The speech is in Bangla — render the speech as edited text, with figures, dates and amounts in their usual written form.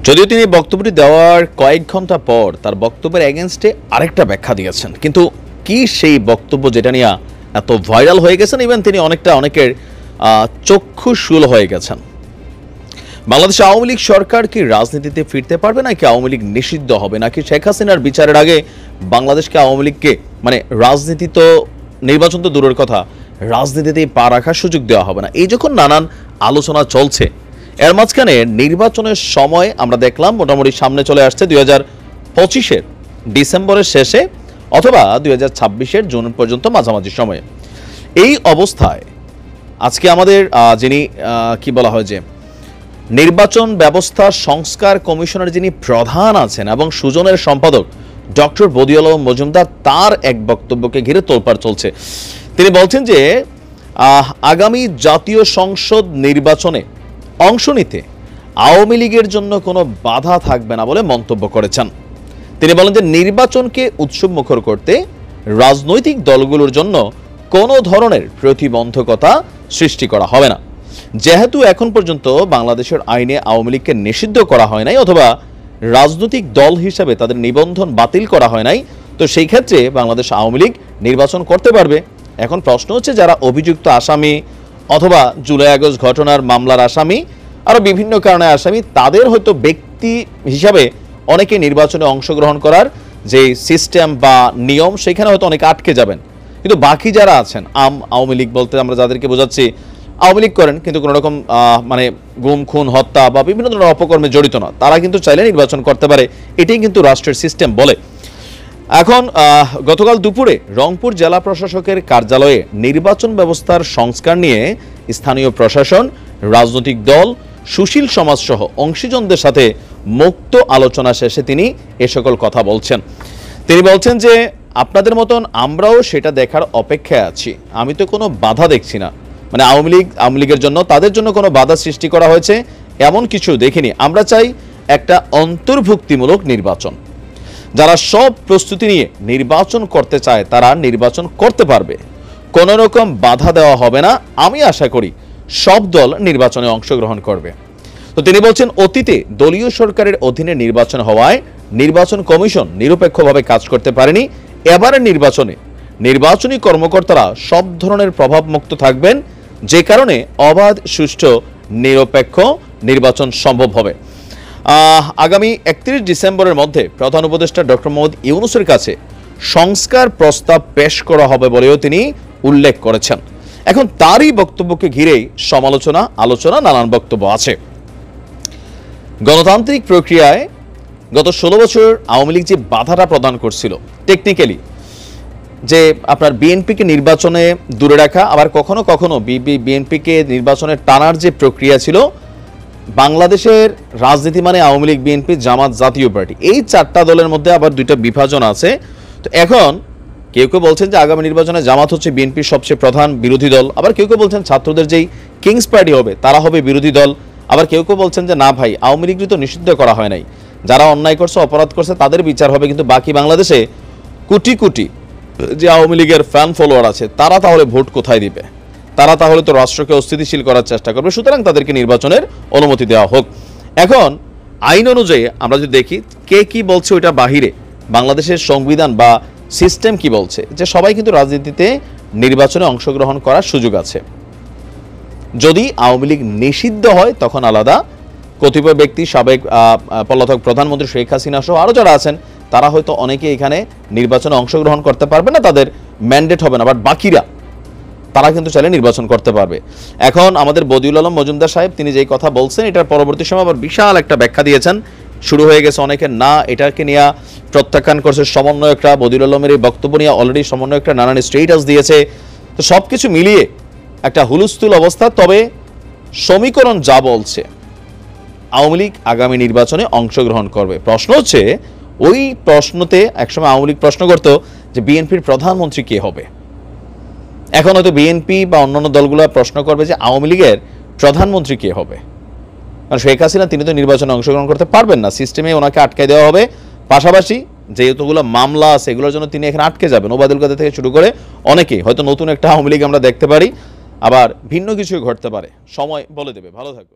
যদিও তিনি বক্তব্যটি দেওয়ার কয়েক ঘন্টা পর তার বক্তব্যের এগেনস্টে আরেকটা ব্যাখ্যা দিয়েছেন, কিন্তু কি সেই বক্তব্য যেটা নিয়ে এত ভাইরাল হয়ে গেছেন, ইভেন তিনি অনেকের চক্ষুশূল হয়ে গেছেন। বাংলাদেশ আওয়ামী লীগ সরকার কি রাজনীতিতে ফিরতে পারবে, নাকি আওয়ামী লীগ নিষিদ্ধ হবে, নাকি শেখ হাসিনার বিচারের আগে বাংলাদেশকে আওয়ামী লীগকে রাজনীতি তো নির্বাচন তো দূরের কথা, রাজনীতিতেই পা রাখার সুযোগ দেওয়া হবে না, এই যখন নানান আলোচনা চলছে, এর মাঝখানে নির্বাচনের সময় আমরা দেখলাম মোটামুটি সামনে চলে আসছে 2025-এর ডিসেম্বরের শেষে অথবা 2026-এর জুন পর্যন্ত মাঝামাঝি সময়ে। এই অবস্থায় আজকে আমাদের যিনি কি বলা হয় যে নির্বাচন ব্যবস্থা সংস্কার কমিশনের যিনি প্রধান আছেন এবং সুজনের সম্পাদক ডক্টর বদিউল আলম মজুমদার, তার এক বক্তব্যকে ঘিরে তোলপাড় চলছে। তিনি বলছেন যে আগামী জাতীয় সংসদ নির্বাচনে অংশ নিতে আওয়ামী লীগের জন্য কোনো বাধা থাকবে না বলে মন্তব্য করেছেন। তিনি বলেন যে নির্বাচনকে উৎসবমুখর করতে রাজনৈতিক দলগুলোর জন্য কোনো ধরনের প্রতিবন্ধকতা সৃষ্টি করা হবে না। যেহেতু এখন পর্যন্ত বাংলাদেশের আইনে আওয়ামী লীগকে নিষিদ্ধ করা হয় নাই অথবা রাজনৈতিক দল হিসাবে তাদের নিবন্ধন বাতিল করা হয় নাই, তো সেই ক্ষেত্রে বাংলাদেশ আওয়ামী লীগ নির্বাচন করতে পারবে। এখন প্রশ্ন হচ্ছে যারা অভিযুক্ত আসামি অথবা জুলাই আগস্ট ঘটনার মামলার আসামি, আরও বিভিন্ন কারণে আসামি, তাদের হয়তো ব্যক্তি হিসাবে অনেকে নির্বাচনে অংশগ্রহণ করার যে সিস্টেম বা নিয়ম সেখানে হয়তো অনেকে আটকে যাবেন, কিন্তু বাকি যারা আছেন আওয়ামী লীগ বলতে আমরা যাদেরকে বোঝাচ্ছি আওয়ামী লীগ করেন কিন্তু কোনো রকম গুম খুন হত্যা বা বিভিন্ন ধরনের অপকর্মে জড়িত না, তারা কিন্তু চাইলে নির্বাচন করতে পারে, এটাই কিন্তু রাষ্ট্রের সিস্টেম বলে। এখন গতকাল দুপুরে রংপুর জেলা প্রশাসকের কার্যালয়ে নির্বাচন ব্যবস্থার সংস্কার নিয়ে স্থানীয় প্রশাসন, রাজনৈতিক দল, সুশীল সমাজ সহ অংশীজনদের সাথে মুক্ত আলোচনা শেষে তিনি এ সকল কথা বলছেন। তিনি বলছেন যে আপনাদের মতন আমরাও সেটা দেখার অপেক্ষায় আছি, আমি তো কোনো বাধা দেখছি না, আওয়ামী লীগের জন্য তাদের জন্য কোনো বাধা সৃষ্টি করা হয়েছে এমন কিছু দেখিনি। আমরা চাই একটা অন্তর্ভুক্তিমূলক নির্বাচন, যারা সব প্রস্তুতি নিয়ে নির্বাচন করতে চায় তারা নির্বাচন করতে পারবে, কোনো রকম বাধা দেওয়া হবে না। আমি আশা করি সব দল নির্বাচনে অংশগ্রহণ করবে। তো তিনি বলছেন অতীতে দলীয় সরকারের অধীনে নির্বাচন হওয়ায় নির্বাচন কমিশন নিরপেক্ষভাবে কাজ করতে পারেনি, এবারের নির্বাচনে নির্বাচনী কর্মকর্তারা সব ধরনের প্রভাব মুক্ত থাকবেন, যে কারণে অবাধ, সুষ্ঠু, নিরপেক্ষ নির্বাচন সম্ভব হবে। আগামী 31 ডিসেম্বরের মধ্যে প্রধান উপদেষ্টা ডক্টর মোহাম্মদ ইউনূসের কাছে সংস্কার প্রস্তাব পেশ করা হবে বলেও তিনি উল্লেখ করেছেন। এখন তারই বক্তব্যকে ঘিরেই সমালোচনা, আলোচনা, নানান বক্তব্য আছে। গণতান্ত্রিক প্রক্রিয়ায় গত 16 বছর আওয়ামী লীগ যে বাধাটা প্রদান করছিল টেকনিক্যালি, যে আপনার বিএনপিকে নির্বাচনে দূরে রাখা, আবার কখনো কখনো বিএনপিকে নির্বাচনে টানার যে প্রক্রিয়া ছিল, বাংলাদেশের রাজনীতি আওয়ামী লীগ, বিএনপি, জামাত, জাতীয় পার্টি, এই 4টা দলের মধ্যে আবার 2টা বিভাজন আছে। তো এখন কেউ কেউ বলছেন যে আগামী নির্বাচনে জামাত হচ্ছে বিএনপির সবচেয়ে প্রধান বিরোধী দল, আবার কেউ কেউ বলছেন ছাত্রদের যেই কিংস পার্টি হবে তারা হবে বিরোধী দল, আবার কেউ কেউ বলছেন যে না ভাই, আওয়ামী লীগ তো নিষিদ্ধ করা হয় নাই, যারা অন্যায় করছে, অপরাধ করছে তাদের বিচার হবে, কিন্তু বাকি বাংলাদেশে কোটি কোটি যে আওয়ামী লীগের ফ্যান ফলোয়ার আছে তারা তাহলে ভোট কোথায় দিবে, তারা তাহলে তো রাষ্ট্রকে অস্থিতিশীল করার চেষ্টা করবে, সুতরাং তাদেরকে নির্বাচনের অনুমতি দেওয়া হোক। এখন আইন অনুযায়ী আমরা যদি দেখি কে কি বলছে ওইটা বাহিরে, বাংলাদেশের সংবিধান বা সিস্টেম কি বলছে যে সবাই কিন্তু রাজনীতিতে নির্বাচনে অংশগ্রহণ করার সুযোগ আছে। যদি আওয়ামী লীগ নিষিদ্ধ হয় তখন আলাদা, কতিপয় ব্যক্তি, সাবেক পলাতক প্রধানমন্ত্রী শেখ হাসিনা সহ আরও যারা আছেন তারা হয়তো অনেকে এখানে নির্বাচনে অংশগ্রহণ করতে পারবে না, তাদের ম্যান্ডেট হবে না, বাট বাকিরা তারা কিন্তু চাইলে নির্বাচন করতে পারবে। এখন আমাদের বদিউল আলম মজুমদার সাহেব তিনি যেই কথা বলছেন এটার পরবর্তী সময় আবার বিশাল একটা ব্যাখ্যা দিয়েছেন, শুরু হয়ে গেছে অনেকে না এটাকে নিয়ে প্রত্যাখ্যান করছে সমন্বয়করা, বদিউল আলমের এই বক্তব্য নিয়ে অলরেডি সমন্বয়করা নানান স্টেটাস দিয়েছে। তো সব কিছু মিলিয়ে একটা হুলস্থুল অবস্থা। তবে সমীকরণ যা বলছে আওয়ামী লীগ আগামী নির্বাচনে অংশগ্রহণ করবে। প্রশ্ন হচ্ছে ওই প্রশ্নতে একসময় আওয়ামী লীগ প্রশ্ন করত যে বিএনপির প্রধানমন্ত্রী কে হবে, এখন হয়তো বিএনপি বা অন্যান্য দলগুলো প্রশ্ন করবে যে আওয়ামী লীগের প্রধানমন্ত্রী কে হবে, কারণ শেখ হাসিনা তিনি তো নির্বাচনে অংশগ্রহণ করতে পারবেন না, সিস্টেমে ওনাকে আটকে দেওয়া হবে। পাশাপাশি যেহেতুগুলো মামলা আছে এগুলোর জন্য তিনি এখানে আটকে যাবেন, ওবায়দুল কাদের থেকে শুরু করে অনেকেই, হয়তো নতুন একটা আওয়ামী লীগ আমরা দেখতে পারি, আবার ভিন্ন কিছুই ঘটতে পারে, সময় বলে দেবে। ভালো থাকবে।